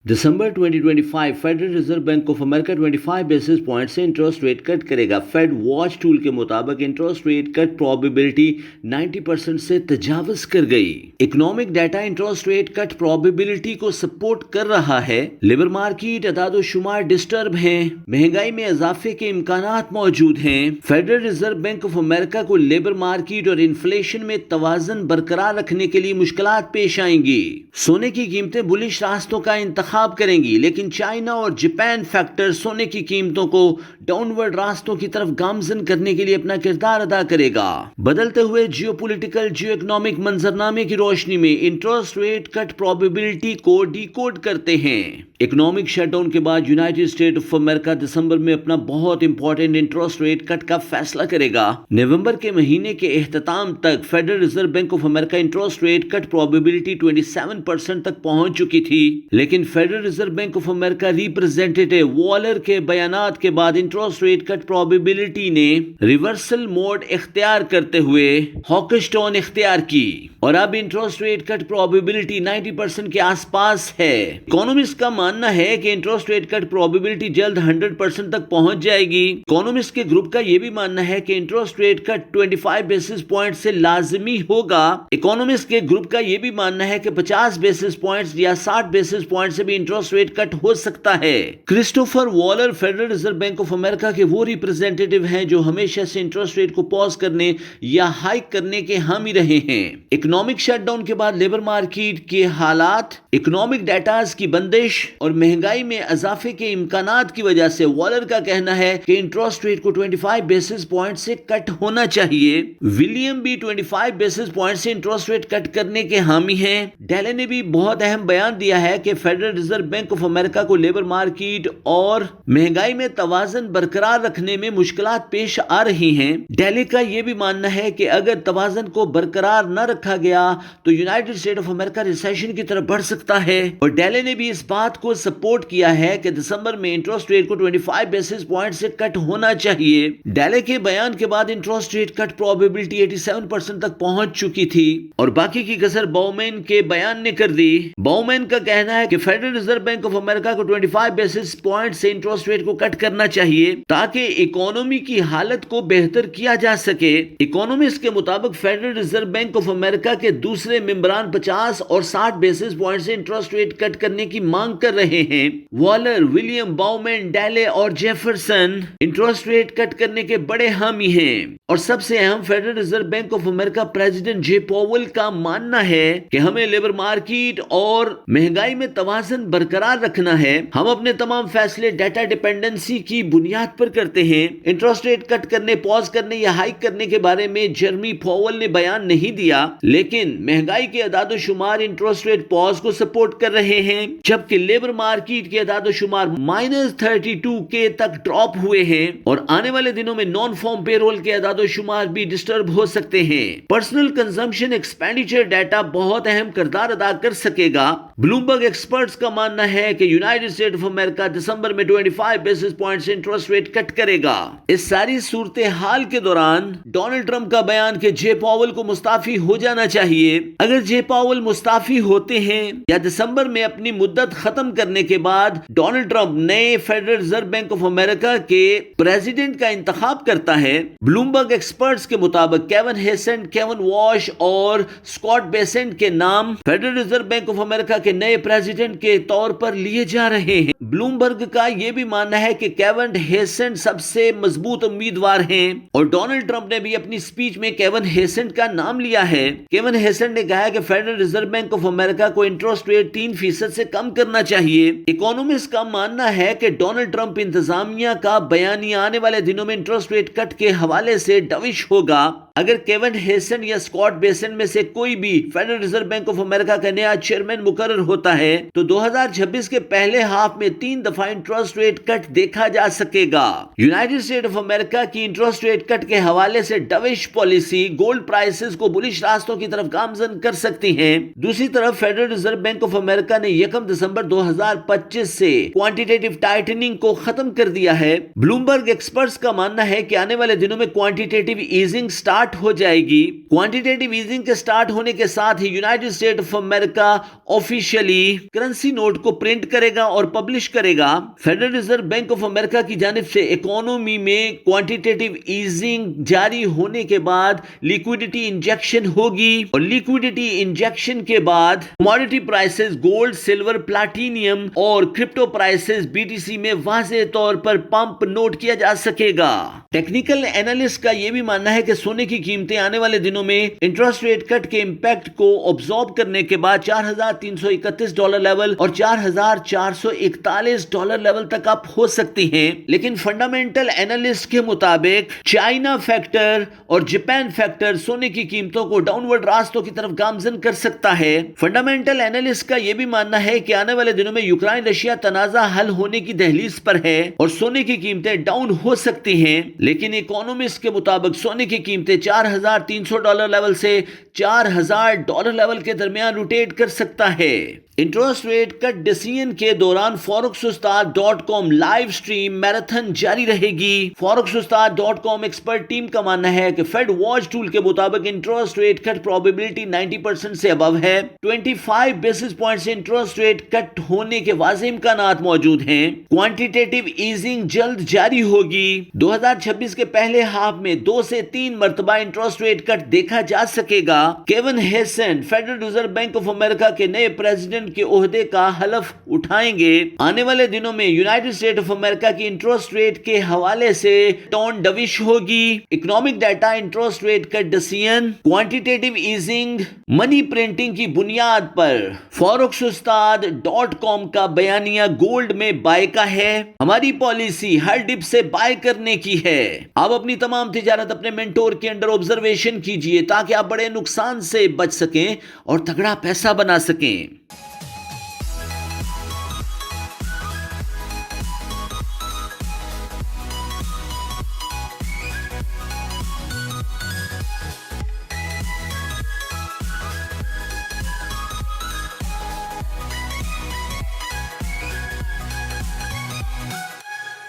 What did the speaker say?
December 2025 federal reserve bank of America 25 basis point से interest rate cut करेगा। Fade watch tool के मुताबिक interest rate cut probability 90% से तजावज कर गई। Economic data interest rate cut probability को सपोर्ट कर रहा है। लेबर मार्केट अदाद-ओ-शुमार डिस्टर्ब हैं, महंगाई में इजाफे के इम्कानात मौजूद हैं। Federal reserve bank of America को लेबर मार्केट और इन्फ्लेशन में तवाज़ुन बरकरार रखने के लिए मुश्किलात पेश आएंगी। सोने की कीमतें बुलिश रास्तों का इंतखाब करेंगी, लेकिन चाइना और जापान फैक्टर सोने की कीमतों को डाउनवर्ड रास्तों की तरफ गामजन करने के लिए अपना किरदार अदा करेगा। बदलते हुए जियोपॉलिटिकल जियो इकोनॉमिक मंजरनामे की रोशनी में इंटरेस्ट रेट कट प्रोबेबिलिटी को डिकोड करते हैं। इकोनॉमिक शटडाउन के बाद यूनाइटेड स्टेट ऑफ अमेरिका दिसंबर में अपना बहुत इंपॉर्टेंट इंटरेस्ट रेट कट का फैसला करेगा। नवंबर के महीने के इख्तिताम तक federal reserve bank of America interest rate cut probability 27% तक पहुंच चुकी थी, लेकिन federal reserve bank of America representative Waller के बयानात के बाद इंटरेस्ट रेट कट प्रोबेबिलिटी ने रिवर्सल मोड इख्तियार करते हुए हॉकिश टोन इख्तियार की और अब इंटरेस्ट रेट कट प्रोबेबिलिटी 90% के आसपास है। इकोनॉमिस्ट का मानना है कि इंटरेस्ट रेट कट प्रोबेबिलिटी जल्द 100% तक पहुंच जाएगी। इकोनॉमिस्ट के ग्रुप का यह भी मानना है कि interest rate cut 25 basis point से लाजमी होगा। इकोनॉमिस्ट के ग्रुप का यह भी मानना है कि 50 बेसिस पॉइंट्स या 60 बेसिस पॉइंट से भी इंटरेस्ट रेट कट हो सकता है। Christopher Waller federal reserve bank of America के वो रिप्रेजेंटेटिव हैं जो हमेशा से इंटरेस्ट रेट को पॉज करने या हाइक करने के हामी रहे हैं। इकोनॉमिक शटडाउन के बाद लेबर मार्केट के हालात, इकोनॉमिक डाटाज की बंदिश और महंगाई में इजाफे के इम्कानात की वजह से वॉलर का कहना है कि इंटरेस्ट रेट को 25 बेसिस पॉइंट से कट होना चाहिए। विलियम भी 25 बेसिस पॉइंट से इंटरेस्ट रेट कट करने के हामी हैं। डेले ने भी बहुत अहम बयान दिया है कि federal reserve bank of America को लेबर मार्केट और महंगाई में तवाज़ुन बरकरार रखने में मुश्किलात पेश आ रही हैं। डेले का यह भी मानना है कि अगर तवाज़ुन को बरकरार न रखा गया तो United state of America recession की तरफ बढ़ सकता है। और डेले ने भी इस बात को सपोर्ट किया है कि दिसंबर में इंटरेस्ट रेट को 25 बेसिस पॉइंट से कट होना चाहिए। डेले के बयान के बाद इंटरेस्ट रेट कट प्रोबेबिलिटी 87% तक पहुंच चुकी थी और बाकी की कसर बाउमैन के बयान ने कर दी। बाउमैन का कहना है कि federal reserve bank of America को 25 बेसिस पॉइंट से इंटरेस्ट रेट को कट करना चाहिए ताकि इकोनॉमी की हालत को बेहतर किया जा सके। इकोनॉमिस्ट के मुताबिक federal reserve bank of America के दूसरे मेंबरान 50 और 60 बेसिस पॉइंट से इंटरेस्ट रेट कट करने की मांग कर रहे हैं। वॉलर, विलियम, बाउमैन, डेले और जेफरसन इंटरेस्ट रेट कट करने के बड़े हामी हैं। और सबसे अहम federal reserve bank of America president J Powell का मानना है कि हमें लेबर मार्केट और महंगाई में तवाज़ुन बरकरार रखना है। हम अपने तमाम फैसले डाटा डिपेंडेंसी की बुनियाद पर करते हैं। इंटरेस्ट रेट कट करने, पॉज करने या हाइक करने के बारे में जेरेमी पॉवेल ने बयान नहीं दिया, लेकिन महंगाई के अदाद-ओ-शुमार इंटरेस्ट रेट पॉज को सपोर्ट कर रहे हैं, जबकि लेबर मार्केट के अदाद-ओ-शुमार -32 के तक ड्रॉप हुए हैं और आने वाले दिनों में नॉन फॉर्म पेरोल के अदाद-ओ-शुमार भी डिस्टर्ब हो सकते हैं। पर्सनल कंजम्पशन एक्सपेंडिचर डाटा बहुत अहम किरदार अदा कर सकेगा। ब्लूमबर्ग एक्सपर्ट्स का मानना है कि यूनाइटेड स्टेट ऑफ अमेरिका दिसंबर में 25 बेसिस पॉइंट से इंटरेस्ट रेट कट करेगा। इस सारी सूरत हाल के दौरान डोनाल्ड ट्रंप का बयान कि जे पॉवेल को मुस्ताफी हो जाना चाहिए। अगर जे पॉवेल मुस्ताफी होते हैं या दिसंबर में अपनी मुद्दत खत्म करने के बाद डोनाल्ड ट्रंप नए federal reserve bank of America के प्रेसिडेंट का इंतखाब करता है। ब्लूमबर्ग एक्सपर्ट्स के मुताबिक केविन हेसेंट, केविन वॉश और स्कॉट बेसेंट के नाम federal reserve bank of America के नए प्रेसिडेंट के तौर पर लिए जा रहे हैं। ब्लूमबर्ग का यह भी मानना है कि केविन हेसेंट सबसे मजबूत उम्मीदवार हैं और डोनाल्ड ट्रंप ने भी अपनी स्पीच में केविन हेसेंट का नाम लिया है। केविन हेसेंट ने कहा कि federal reserve bank of America को इंटरेस्ट रेट 3% से कम करना चाहिए। इकोनॉमिस्ट का मानना है कि डोनाल्ड ट्रंप इंतजामिया का बयानिया आने वाले दिनों में इंटरेस्ट रेट कट के हवाले से डविश होगा। अगर केविन हेसेंट या स्कॉट बेसेंट में से कोई भी federal reserve bank of America का नया चेयरमैन मुकर्रर होता है तो 2026 के पहले हाफ में 3 दफा इंटरेस्ट रेट कट देखा जा सकेगा। यूनाइटेड स्टेट ऑफ अमेरिका की इंटरेस्ट रेट कट के हवाले से डविश पॉलिसी गोल्ड प्राइसेस को बुलिश रास्तों की तरफ गामजन कर सकती है। दूसरी तरफ federal reserve bank of America ने 1 दिसंबर 2025 से क्वांटिटेटिव टाइटनिंग को खत्म कर दिया है। ब्लूमबर्ग एक्सपर्ट्स का मानना है कि आने वाले दिनों में क्वांटिटेटिव ईजिंग स्टार्ट سٹارٹ ہو جائے گی۔ کوانٹیٹیو ایزنگ کے سٹارٹ ہونے کے ساتھ ہی United State of America officially currency note کو پرنٹ کرے گا اور پبلش کرے گا۔ Federal Reserve Bank of America کی جانب سے اکانومی میں کوانٹیٹیو ایزنگ جاری ہونے کے بعد لیکوڈیٹی انجیکشن ہوگی، اور لیکوڈیٹی انجیکشن کے بعد commodity prices gold, silver, platinum اور کرپٹو پرائسز BTC میں واضح طور پر پمپ نوٹ کیا جا سکے گا۔ ٹیکنیکل اینالسٹ کا یہ بھی ماننا ہے کہ سونے کی قیمتیں آنے والے دنوں میں انٹرسٹ ریٹ کٹ کے امپیکٹ کو ابزارب کرنے کے بعد $4,331 لیول اور $4,441 لیول تک اپ ہو سکتی ہیں، لیکن فنڈامنٹل اینالسٹ کے مطابق چائنا فیکٹر اور جاپان فیکٹر سونے کی قیمتوں کو ڈاؤن ورڈ راستوں کی طرف گامزن کر سکتا ہے۔ فنڈامنٹل اینالسٹ کا یہ بھی ماننا ہے کہ آنے والے دنوں میں یوکرائن رشیا تنازع حل ہونے کی دہلیز پر ہے اور سونے کی قیمتیں ڈاؤن ہو سکتی ہیں، لیکن اکانومسٹ کے مطابق سونے کی قیمتیں $4,300 لیول سے $4,000 لیول کے درمیان روٹیٹ کر سکتا ہے۔ انٹرسٹ ریٹ کٹ ڈیسیژن کے دوران forex-ustad.com لائیو سٹریم میراتھن جاری رہے گی۔ forex-ustad.com ایکسپرٹ ٹیم کا ماننا ہے کہ فیڈ واچ ٹول کے مطابق انٹرسٹ ریٹ کٹ پروبیبلٹی 90% سے ابو ہے۔ 25 بیسس پوائنٹ سے انٹرسٹ ریٹ کٹ ہونے کے واضح امکانات موجود ہیں۔ کوانٹیٹیو ایزنگ جلد جاری ہوگی۔ 2026 کے پہلے ہاف میں 2 سے 3 مرتبہ انٹرسٹ ریٹ کٹ دیکھا جا سکے گا۔ Kevin Hassett Federal Reserve Bank of America کے نئے پریزیڈنٹ کے عہدے کا حلف اٹھائیں گے۔ آنے والے دنوں میں یونائٹڈ اسٹیٹ آف امریکہ کی انٹرسٹ ریٹ کے حوالے سے ٹون ڈوش ہوگی۔ اکنامک ڈیٹا، انٹرسٹ ریٹ کٹ ڈیسیژن، کوانٹیٹیو ایزنگ، منی پرنٹنگ کی بنیاد پر forex-ustad.com کا بیانیہ گولڈ میں بائی کا ہے۔ ہماری پالیسی ہر ڈپ سے بائی کرنے کی ہے۔ آپ اپنی تمام تجارت اپنے مینٹور کے انڈر آبزرویشن کیجئے تاکہ آپ بڑے نقصان سے بچ سکیں اور تگڑا پیسہ بنا سکیں۔